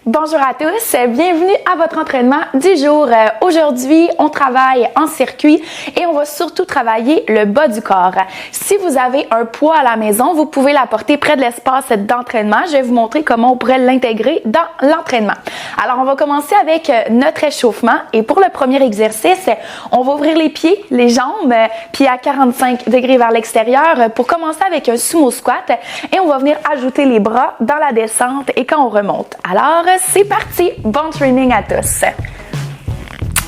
Bonjour à tous, bienvenue à votre entraînement du jour. Aujourd'hui, on travaille en circuit et on va surtout travailler le bas du corps. Si vous avez un poids à la maison, vous pouvez l'apporter près de l'espace d'entraînement. Je vais vous montrer comment on pourrait l'intégrer dans l'entraînement. Alors, on va commencer avec notre échauffement et pour le premier exercice, on va ouvrir les pieds, les jambes, pieds à 45 degrés vers l'extérieur pour commencer avec un sumo squat et on va venir ajouter les bras dans la descente et quand on remonte. Alors, c'est parti! Bon training à tous!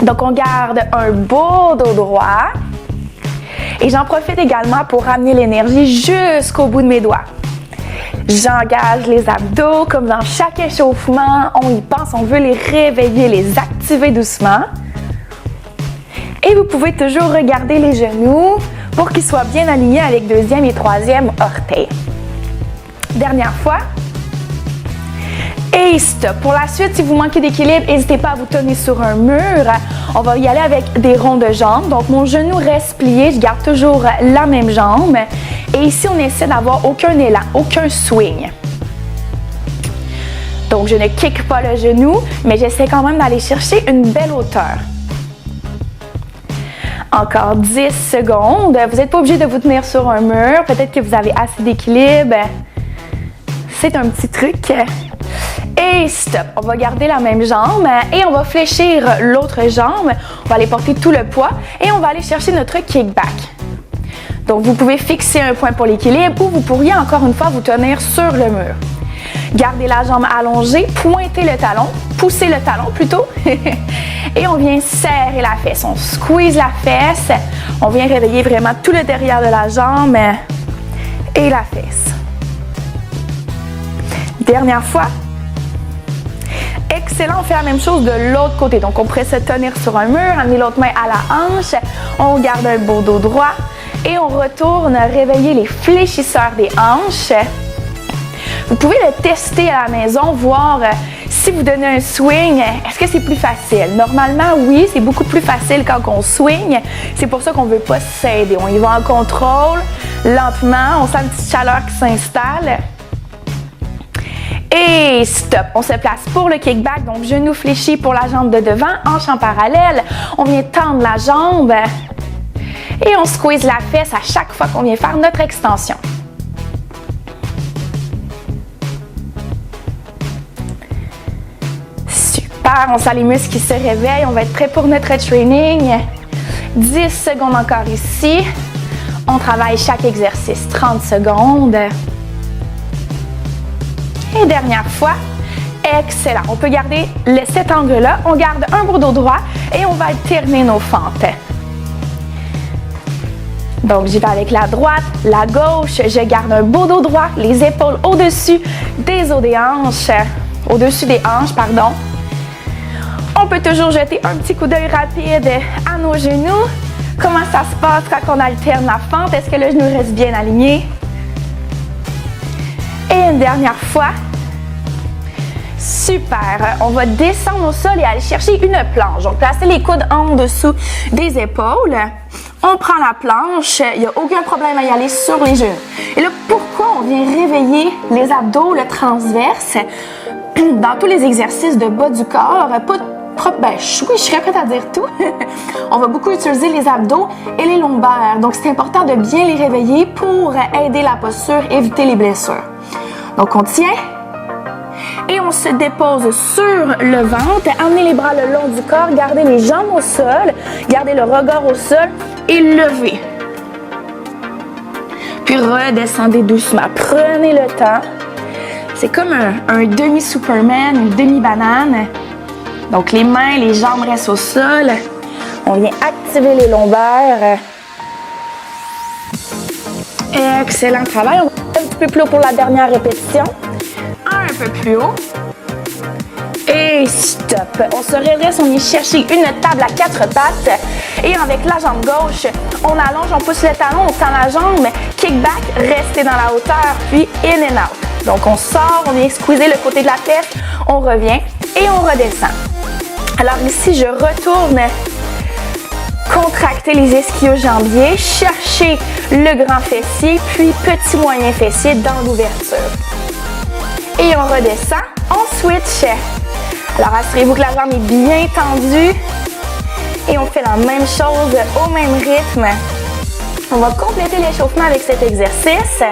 Donc, on garde un beau dos droit. Et j'en profite également pour ramener l'énergie jusqu'au bout de mes doigts. J'engage les abdos comme dans chaque échauffement. On y pense, on veut les réveiller, les activer doucement. Et vous pouvez toujours regarder les genoux pour qu'ils soient bien alignés avec deuxième et troisième orteil. Dernière fois. Et stop. Pour la suite, si vous manquez d'équilibre, n'hésitez pas à vous tenir sur un mur. On va y aller avec des ronds de jambes. Donc, mon genou reste plié. Je garde toujours la même jambe. Et ici, on essaie d'avoir aucun élan, aucun swing. Donc, je ne kick pas le genou, mais j'essaie quand même d'aller chercher une belle hauteur. Encore 10 secondes. Vous n'êtes pas obligé de vous tenir sur un mur. Peut-être que vous avez assez d'équilibre. C'est un petit truc. Et stop, on va garder la même jambe et on va fléchir l'autre jambe. On va aller porter tout le poids et on va aller chercher notre kickback. Donc, vous pouvez fixer un point pour l'équilibre ou vous pourriez encore une fois vous tenir sur le mur. Gardez la jambe allongée, pointez le talon, poussez le talon plutôt. Et on vient serrer la fesse, on squeeze la fesse. On vient réveiller vraiment tout le derrière de la jambe et la fesse. Dernière fois. Excellent, on fait la même chose de l'autre côté. Donc, on pourrait se tenir sur un mur, amener l'autre main à la hanche. On garde un beau dos droit et on retourne réveiller les fléchisseurs des hanches. Vous pouvez le tester à la maison, voir si vous donnez un swing, est-ce que c'est plus facile? Normalement, oui, c'est beaucoup plus facile quand on swing. C'est pour ça qu'on ne veut pas s'aider. On y va en contrôle, lentement. On sent une petite chaleur qui s'installe. Et stop, on se place pour le kickback, donc genou fléchi pour la jambe de devant, hanche en parallèle. On vient tendre la jambe et on squeeze la fesse à chaque fois qu'on vient faire notre extension. Super, on sent les muscles qui se réveillent, on va être prêt pour notre training. 10 secondes encore ici. On travaille chaque exercice, 30 secondes. Et dernière fois, excellent. On peut garder cet angle-là. On garde un beau dos droit et on va alterner nos fentes. Donc, j'y vais avec la droite, la gauche. Je garde un beau dos droit, les épaules au-dessus des os des hanches. Au-dessus des hanches, pardon. On peut toujours jeter un petit coup d'œil rapide à nos genoux. Comment ça se passe quand on alterne la fente? Est-ce que le genou reste bien aligné? Et une dernière fois. Super. On va descendre au sol et aller chercher une planche. Donc, placez les coudes en dessous des épaules. On prend la planche. Il n'y a aucun problème à y aller sur les genoux. Et là, pourquoi on vient réveiller les abdos, le transverse? Dans tous les exercices de bas du corps, je serais prête à dire tout. On va beaucoup utiliser les abdos et les lombaires. Donc, c'est important de bien les réveiller pour aider la posture, éviter les blessures. Donc, on tient et on se dépose sur le ventre. Amenez les bras le long du corps, gardez les jambes au sol, gardez le regard au sol et levez. Puis redescendez doucement. Prenez le temps. C'est comme un demi-Superman, une demi-banane. Donc, les mains, les jambes restent au sol. On vient activer les lombaires. Excellent travail. On va un petit peu plus haut pour la dernière répétition. Un peu plus haut. Et stop. On se redresse, on vient chercher une table à 4 pattes. Et avec la jambe gauche, on allonge, on pousse le talon, on tend la jambe. Kickback, restez dans la hauteur, puis in and out. Donc, on sort, on vient squeezer le côté de la fesse, on revient et on redescend. Alors ici, je retourne contracter les ischio-jambiers, chercher le grand fessier, puis petit moyen fessier dans l'ouverture. Et on redescend, on switch Alors, assurez-vous que la jambe est bien tendue. Et on fait la même chose au même rythme. On va compléter l'échauffement avec cet exercice.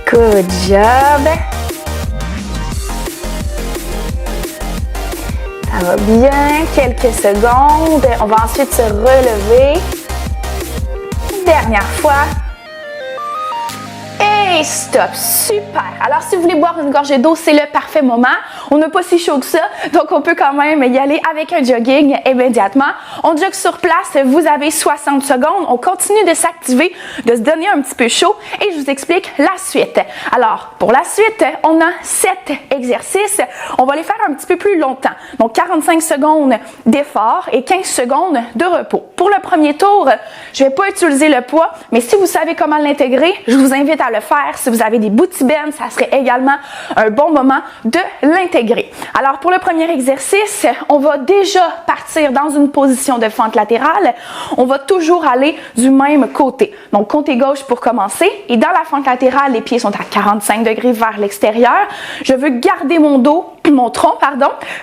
Good job. Ça va bien. Quelques secondes. On va ensuite se relever. Dernière fois. Et stop, super! Alors, si vous voulez boire une gorgée d'eau, c'est le parfait moment. On n'a pas si chaud que ça, donc on peut quand même y aller avec un jogging immédiatement. On jogue sur place, vous avez 60 secondes. On continue de s'activer, de se donner un petit peu chaud et je vous explique la suite. Alors, pour la suite, on a 7 exercices. On va les faire un petit peu plus longtemps. Donc, 45 secondes d'effort et 15 secondes de repos. Pour le premier tour, je ne vais pas utiliser le poids, mais si vous savez comment l'intégrer, je vous invite à le faire. Si vous avez des booty bends, ça serait également un bon moment de l'intégrer. Alors, pour le premier exercice, on va déjà partir dans une position de fente latérale. On va toujours aller du même côté. Donc, côté gauche pour commencer. Et dans la fente latérale, les pieds sont à 45 degrés vers l'extérieur. Je veux garder mon tronc,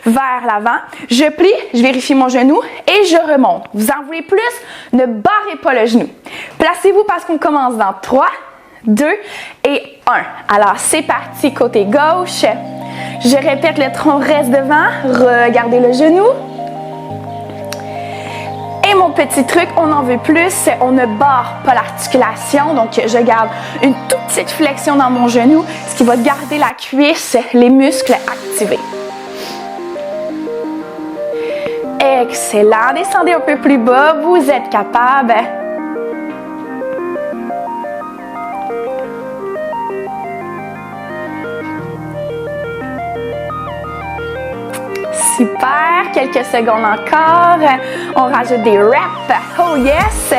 vers l'avant. Je plie, je vérifie mon genou et je remonte. Vous en voulez plus? Ne barrez pas le genou. Placez-vous parce qu'on commence dans 3, 2 et 1. Alors, c'est parti côté gauche. Je répète, le tronc reste devant. Regardez le genou. Et mon petit truc, on en veut plus. On ne barre pas l'articulation. Donc, je garde une toute petite flexion dans mon genou, ce qui va garder la cuisse, les muscles activés. Excellent. Descendez un peu plus bas. Vous êtes capable. Super, quelques secondes encore. On rajoute des reps. Oh yes!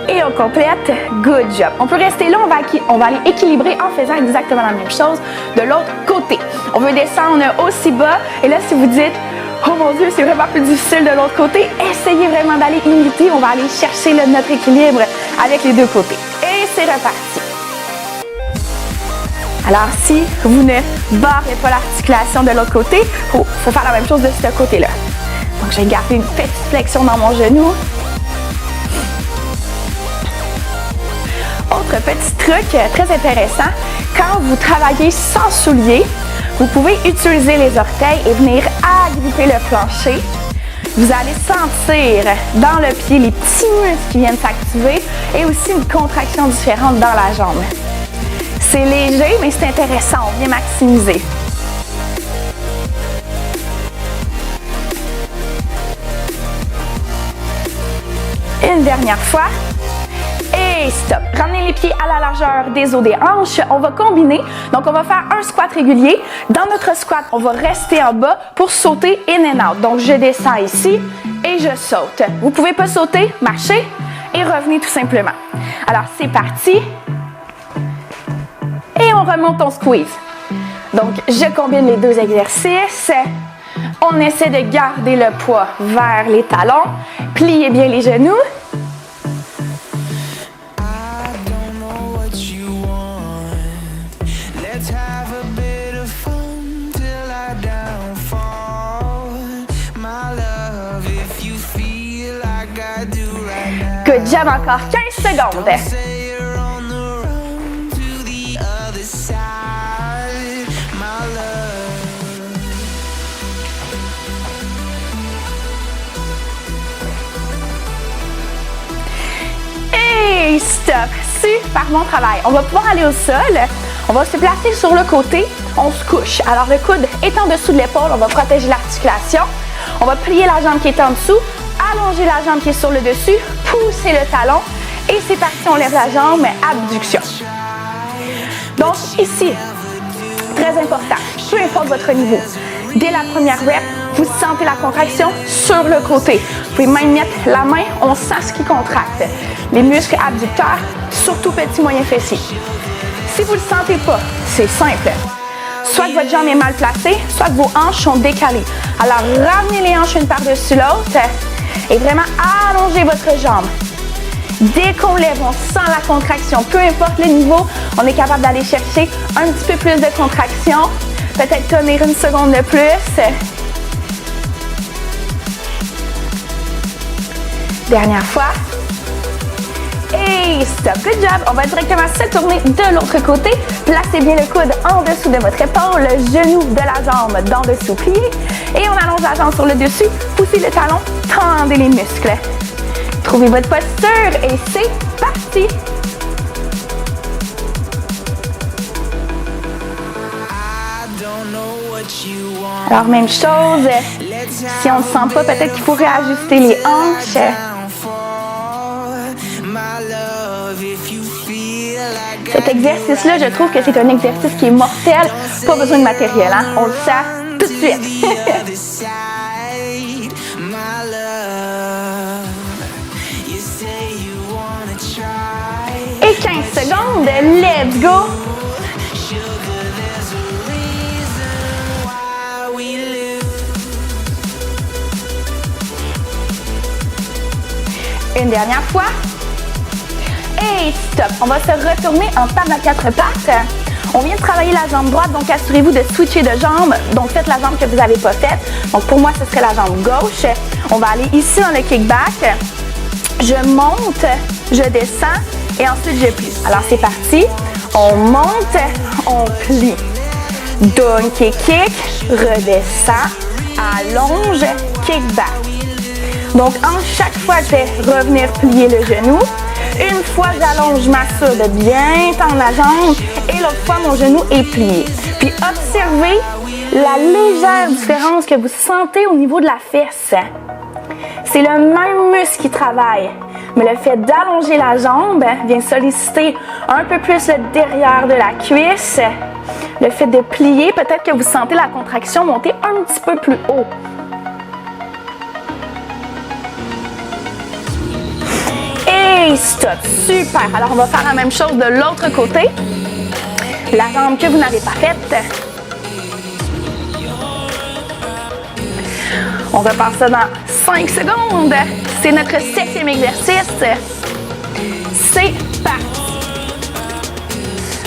Et on complète. Good job. On peut rester là, on va aller équilibrer en faisant exactement la même chose de l'autre côté. On veut descendre aussi bas. Et là, si vous dites, oh mon Dieu, c'est vraiment plus difficile de l'autre côté, essayez vraiment d'aller imiter. On va aller chercher notre équilibre avec les deux côtés. Et c'est reparti. Alors, si vous ne barrez pas l'articulation de l'autre côté, il faut faire la même chose de ce côté-là. Donc, j'ai gardé une petite flexion dans mon genou. Autre petit truc très intéressant, quand vous travaillez sans souliers, vous pouvez utiliser les orteils et venir agripper le plancher. Vous allez sentir dans le pied les petits muscles qui viennent s'activer et aussi une contraction différente dans la jambe. C'est léger, mais c'est intéressant. On vient maximiser. Une dernière fois. Et stop. Ramenez les pieds à la largeur des os des hanches. On va combiner. Donc, on va faire un squat régulier. Dans notre squat, on va rester en bas pour sauter in and out. Donc, je descends ici et je saute. Vous ne pouvez pas sauter, marchez et revenez tout simplement. Alors, c'est parti. Et on remonte, on squeeze. Donc, je combine les deux exercices. On essaie de garder le poids vers les talons. Pliez bien les genoux. Good job, encore 15 secondes. Et stop. Super bon travail. On va pouvoir aller au sol. On va se placer sur le côté. On se couche. Alors, le coude est en dessous de l'épaule. On va protéger l'articulation. On va plier la jambe qui est en dessous. Allonger la jambe qui est sur le dessus. Pousser le talon. Et c'est parti. On lève la jambe. Abduction. Donc, ici, très important. Peu importe votre niveau. Dès la première rep, vous sentez la contraction sur le côté. Vous pouvez même mettre la main, on sent ce qui contracte. Les muscles abducteurs, surtout petit moyen fessier. Si vous ne le sentez pas, c'est simple. Soit que votre jambe est mal placée, soit que vos hanches sont décalées. Alors, ramenez les hanches une par-dessus l'autre et vraiment allongez votre jambe. Dès qu'on lève, on sent la contraction. Peu importe le niveau, on est capable d'aller chercher un petit peu plus de contraction. Peut-être tenir une seconde de plus. Dernière fois. Et stop. Good job. On va directement se tourner de l'autre côté. Placez bien le coude en dessous de votre épaule, le genou de la jambe d'en dessous plié. Et on allonge la jambe sur le dessus. Poussez le talon, tendez les muscles. Trouvez votre posture et c'est parti. Alors même chose, si on ne sent pas, peut-être qu'il faut réajuster les hanches. Cet exercice-là, je trouve que c'est un exercice qui est mortel. Pas besoin de matériel, hein? On le sent tout de suite. Et 15 secondes, let's go! Une dernière fois. Et stop. On va se retourner en table à 4 pattes. On vient de travailler la jambe droite, donc assurez-vous de switcher de jambe. Donc faites la jambe que vous n'avez pas faite. Donc pour moi, ce serait la jambe gauche. On va aller ici dans le kickback. Je monte, je descends et ensuite je plie. Alors c'est parti. On monte, on plie. Donkey kick, redescend, allonge, kickback. Donc, chaque fois, je vais revenir plier le genou. Une fois, j'allonge, je m'assure de bien tendre la jambe. Et l'autre fois, mon genou est plié. Puis, observez la légère différence que vous sentez au niveau de la fesse. C'est le même muscle qui travaille. Mais le fait d'allonger la jambe vient solliciter un peu plus le derrière de la cuisse. Le fait de plier, peut-être que vous sentez la contraction monter un petit peu plus haut. Et stop, super. Alors on va faire la même chose de l'autre côté. La jambe que vous n'avez pas faite. On repart ça dans 5 secondes. C'est notre 7e exercice. C'est parti.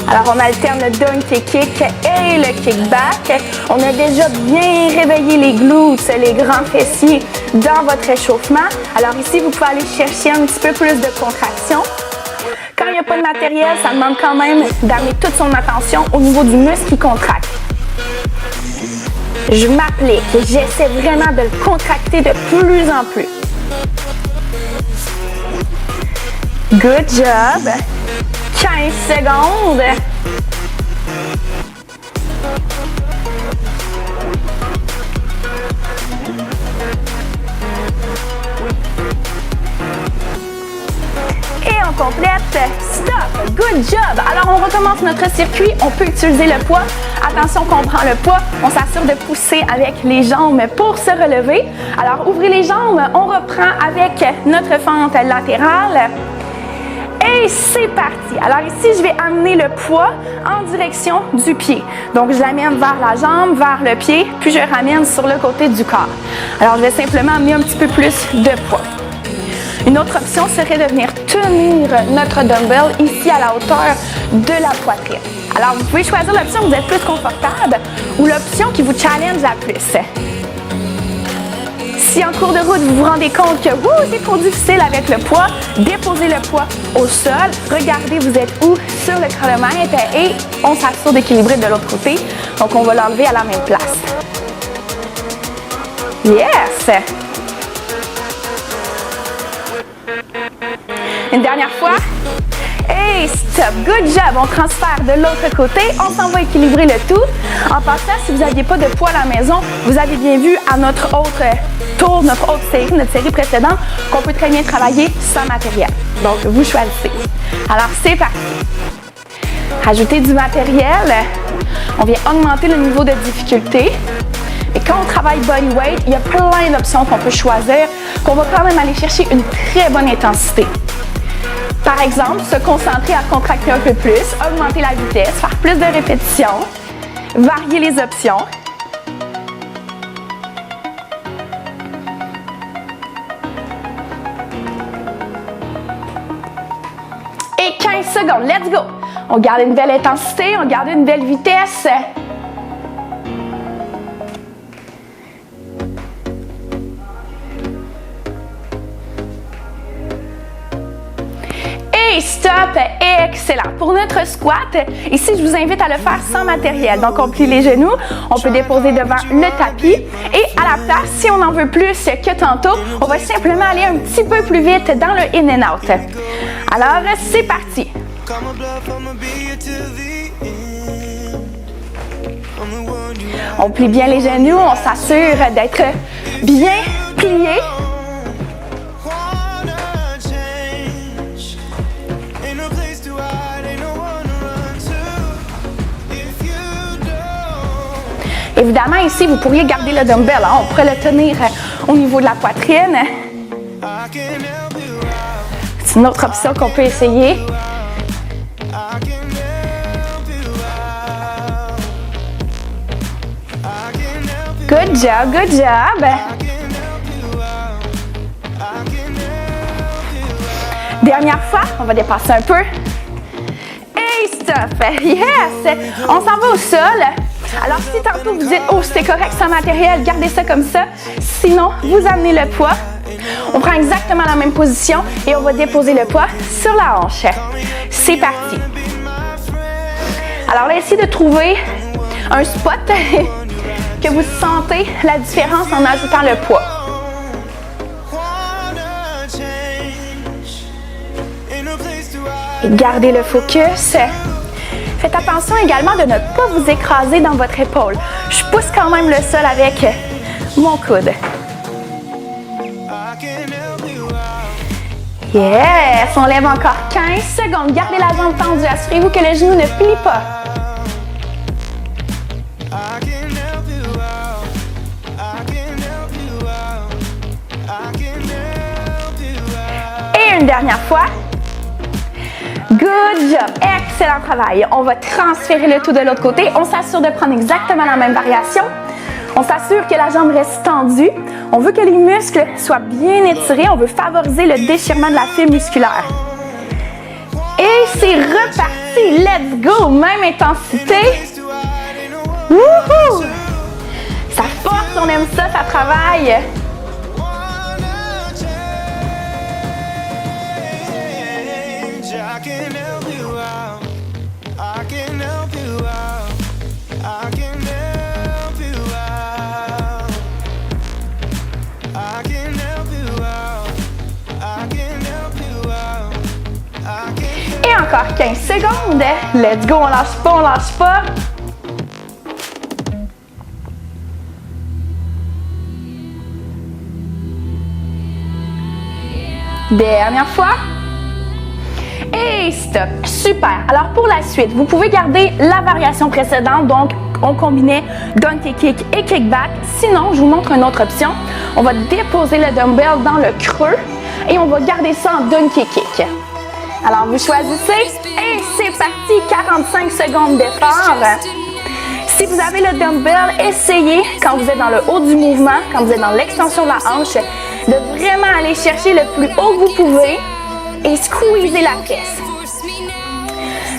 Alors on alterne le donkey kick et le kickback. On a déjà bien réveillé les glutes, les grands fessiers dans votre échauffement. Alors ici, vous pouvez aller chercher un petit peu plus de contraction. Quand il n'y a pas de matériel, ça demande quand même d'amener toute son attention au niveau du muscle qui contracte. Je m'applique et j'essaie vraiment de le contracter de plus en plus. Good job. 15 secondes. Et on complète. Stop. Good job. Alors, on recommence notre circuit. On peut utiliser le poids. Attention qu'on prend le poids. On s'assure de pousser avec les jambes pour se relever. Alors, ouvrez les jambes. On reprend avec notre fente latérale. Et c'est parti. Alors ici, je vais amener le poids en direction du pied. Donc, je l'amène vers la jambe, vers le pied, puis je ramène sur le côté du corps. Alors, je vais simplement amener un petit peu plus de poids. Une autre option serait de venir tenir notre dumbbell ici à la hauteur de la poitrine. Alors, vous pouvez choisir l'option où vous êtes plus confortable ou l'option qui vous challenge la plus. Si en cours de route, vous vous rendez compte que c'est trop difficile avec le poids, déposez le poids au sol. Regardez, vous êtes où sur le chronomètre et on s'assure d'équilibrer de l'autre côté. Donc, on va l'enlever à la même place. Yes! Une dernière fois. Et stop. Good job. On transfère de l'autre côté. On s'en va équilibrer le tout. En passant, si vous n'aviez pas de poids à la maison, vous avez bien vu à notre autre tour, notre autre série, notre série précédente, qu'on peut très bien travailler sans matériel. Donc, vous choisissez. Alors, c'est parti. Rajouter du matériel. On vient augmenter le niveau de difficulté. Et quand on travaille bodyweight, il y a plein d'options qu'on peut choisir, qu'on va quand même aller chercher une très bonne intensité. Par exemple, se concentrer à contracter un peu plus, augmenter la vitesse, faire plus de répétitions, varier les options. 15 secondes. Let's go. On garde une belle intensité, on garde une belle vitesse. Et stop, excellent. Pour notre squat, ici, je vous invite à le faire sans matériel. Donc, on plie les genoux, on peut déposer devant le tapis. Et à la place, si on en veut plus que tantôt, on va simplement aller un petit peu plus vite dans le in and out. Alors, c'est parti. On plie bien les genoux, on s'assure d'être bien plié. Évidemment, ici, vous pourriez garder le dumbbell. Hein? On pourrait le tenir au niveau de la poitrine. C'est une autre option qu'on peut essayer. Good job, good job. Dernière fois, on va dépasser un peu. Et stop. Yes! On s'en va au sol. Alors, si tantôt vous dites « Oh, c'était correct sans matériel », gardez ça comme ça. Sinon, vous amenez le poids. On prend exactement la même position et on va déposer le poids sur la hanche. C'est parti. Alors là, essayez de trouver un spot que vous sentez la différence en ajoutant le poids. Et gardez le focus. Faites attention également de ne pas vous écraser dans votre épaule. Je pousse quand même le sol avec mon coude. Yes! On lève encore 15 secondes. Gardez la jambe tendue. Assurez-vous que le genou ne plie pas. Et une dernière fois. Good job! Excellent travail! On va transférer le tout de l'autre côté. On s'assure de prendre exactement la même variation. On s'assure que la jambe reste tendue. On veut que les muscles soient bien étirés. On veut favoriser le déchirement de la fibre musculaire. Et c'est reparti! Let's go! Même intensité. Wouhou! Ça force, on aime ça, ça travaille. Et encore 15 secondes. Let's go, on lâche pas, on lâche pas. Dernière fois. Et stop. Super. Alors pour la suite, vous pouvez garder la variation précédente. Donc, on combinait donkey kick et kickback. Sinon, je vous montre une autre option. On va déposer le dumbbell dans le creux et on va garder ça en donkey kick. Alors, vous choisissez et c'est parti. 45 secondes d'effort. Si vous avez le dumbbell, essayez, quand vous êtes dans le haut du mouvement, quand vous êtes dans l'extension de la hanche, de vraiment aller chercher le plus haut que vous pouvez et squeezer la fesse.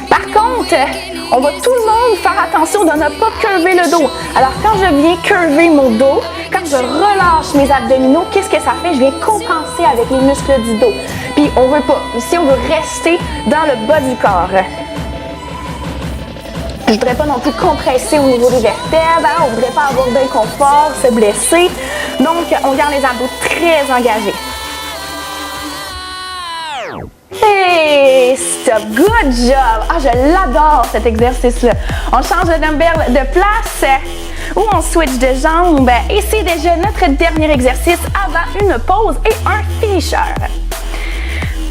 Par contre, on va tout le monde faire attention de ne pas curver le dos. Alors, quand je viens curver mon dos, quand je relâche mes abdominaux, qu'est-ce que ça fait? Je viens compenser avec les muscles du dos. Puis, on veut pas. Ici, on veut rester dans le bas du corps. Je voudrais pas non plus compresser au niveau des vertèbres. Hein? On voudrait pas avoir d'inconfort, se blesser. Donc, on garde les abdos très engagés. Hey, stop, good job! Ah, je l'adore cet exercice-là. On change le dumbbell de place ou on switch de jambes. Et c'est déjà notre dernier exercice avant une pause et un finisher.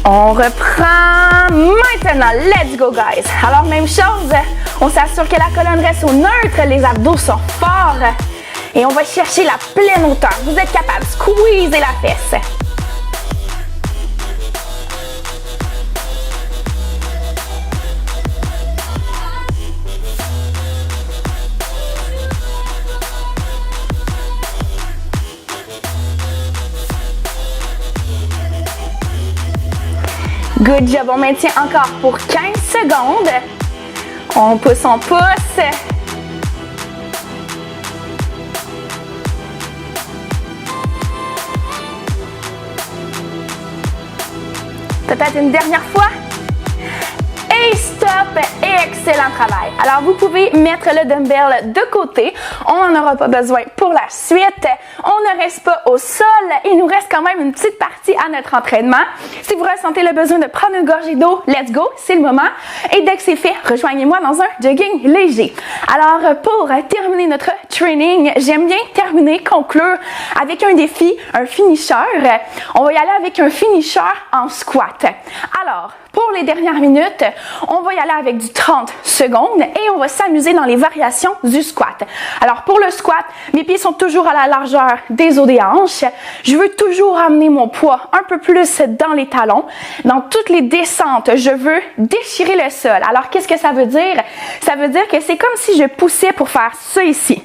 On reprend maintenant. Let's go, guys! Alors, même chose, on s'assure que la colonne reste au neutre, les abdos sont forts et on va chercher la pleine hauteur. Vous êtes capable, squeezer la fesse. Good Good job. On maintient encore pour 15 secondes. On pousse, on pousse. Peut-être une dernière fois. Et stop! Excellent travail. Alors, vous pouvez mettre le dumbbell de côté. On n'en aura pas besoin pour la suite. On ne reste pas au sol. Il nous reste quand même une petite partie à notre entraînement. Si vous ressentez le besoin de prendre une gorgée d'eau, let's go, c'est le moment. Et dès que c'est fait, rejoignez-moi dans un jogging léger. Alors, pour terminer notre training, j'aime bien conclure avec un défi, un finisher. On va y aller avec un finisher en squat. Alors, pour les dernières minutes, on va y aller avec du 30 secondes et on va s'amuser dans les variations du squat. Alors pour le squat, mes pieds sont toujours à la largeur des os des hanches. Je veux toujours amener mon poids un peu plus dans les talons. Dans toutes les descentes, je veux déchirer le sol. Alors qu'est-ce que ça veut dire? Ça veut dire que c'est comme si je poussais pour faire ça ici.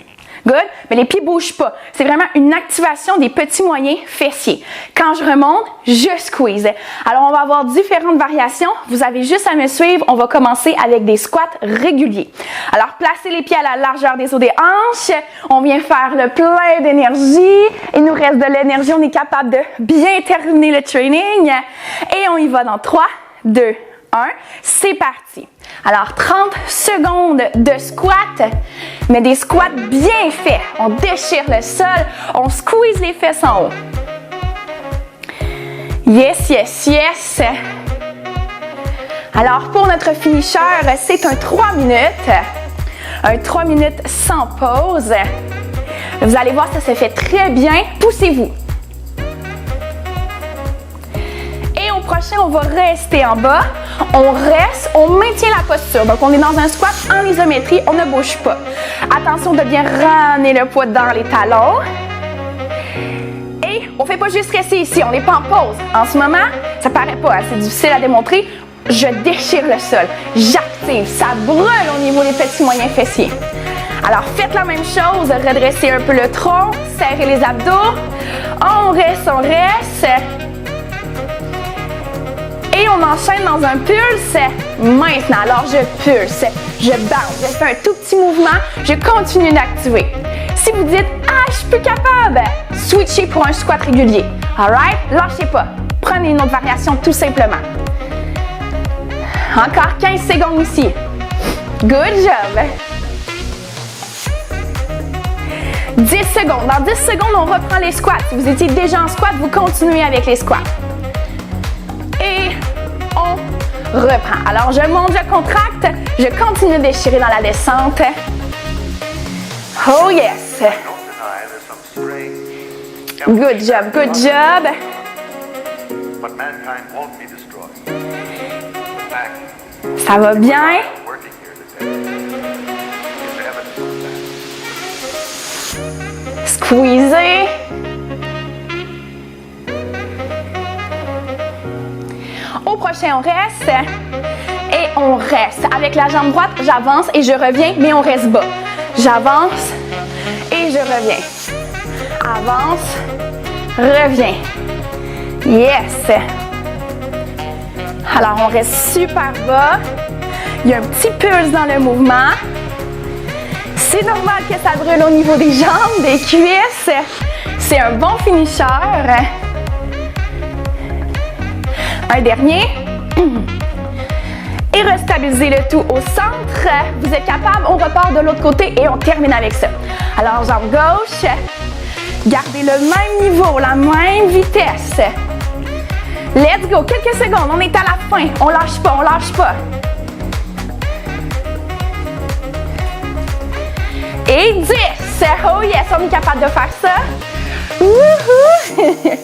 Good, mais les pieds ne bougent pas. C'est vraiment une activation des petits moyens fessiers. Quand je remonte, je squeeze. Alors, on va avoir différentes variations. Vous avez juste à me suivre. On va commencer avec des squats réguliers. Alors, placez les pieds à la largeur des os des hanches. On vient faire le plein d'énergie. Il nous reste de l'énergie. On est capable de bien terminer le training. Et on y va dans 3, 2, 1. C'est parti. Alors, 30 secondes de squat, mais des squats bien faits. On déchire le sol, on squeeze les fesses en haut. Yes, yes, yes. Alors, pour notre finisher, c'est un 3 minutes. Un 3 minutes sans pause. Vous allez voir, ça se fait très bien. Poussez-vous. Au prochain, on va rester en bas. On reste, on maintient la posture. Donc, on est dans un squat en isométrie, on ne bouge pas. Attention de bien ramener le poids dans les talons. Et on ne fait pas juste rester ici, on n'est pas en pause. En ce moment, ça paraît pas, hein, c'est difficile à démontrer. Je déchire le sol, j'active, ça brûle au niveau des petits moyens fessiers. Alors, faites la même chose, redressez un peu le tronc, serrez les abdos. On reste, on reste. Et on enchaîne dans un pulse maintenant. Alors, je pulse, je bounce, je fais un tout petit mouvement, je continue d'activer. Si vous dites « Ah, je suis plus capable », switchez pour un squat régulier. Alright? Lâchez pas. Prenez une autre variation tout simplement. Encore 15 secondes ici. Good job. 10 secondes. Dans 10 secondes, on reprend les squats. Si vous étiez déjà en squat, vous continuez avec les squats. Et on reprend. Alors, je monte, je contracte, je continue de déchirer dans la descente. Oh yes! Good job, good job. Ça va bien? Squeezer. Au prochain, on reste et on reste. Avec la jambe droite, j'avance et je reviens, mais on reste bas. J'avance et je reviens. Avance, reviens. Yes! Alors, on reste super bas. Il y a un petit pulse dans le mouvement. C'est normal que ça brûle au niveau des jambes, des cuisses. C'est un bon finisher. Un dernier. Et restabiliser le tout au centre. Vous êtes capable, on repart de l'autre côté et on termine avec ça. Alors, jambe gauche. Gardez le même niveau, la même vitesse. Let's go. Quelques secondes, on est à la fin. On lâche pas, on lâche pas. Et 10. Oh yes, on est capable de faire ça. Wouhou!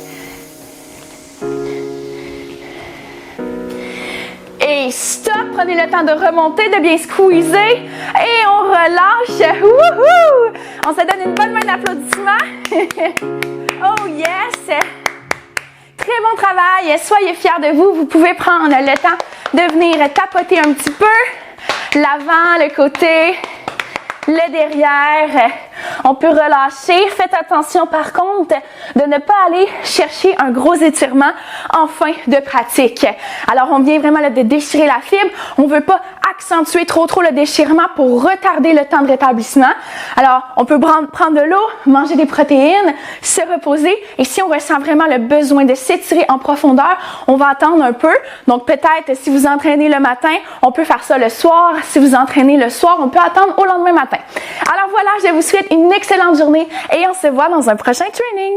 Et stop, prenez le temps de remonter, de bien squeezer. Et on relâche. Wouhou! On se donne une bonne main d'applaudissement. Oh yes! Très bon travail. Soyez fiers de vous. Vous pouvez prendre le temps de venir tapoter un petit peu. L'avant, le côté, le derrière. On peut relâcher. Faites attention par contre de ne pas aller chercher un gros étirement en fin de pratique. Alors, on vient vraiment là, de déchirer la fibre. On veut pas accentuer trop le déchirement pour retarder le temps de rétablissement. Alors, on peut prendre de l'eau, manger des protéines, se reposer. Et si on ressent vraiment le besoin de s'étirer en profondeur, on va attendre un peu. Donc, peut-être si vous entraînez le matin, on peut faire ça le soir. Si vous entraînez le soir, on peut attendre au lendemain matin. Alors voilà, je vous souhaite une excellente journée et on se voit dans un prochain training.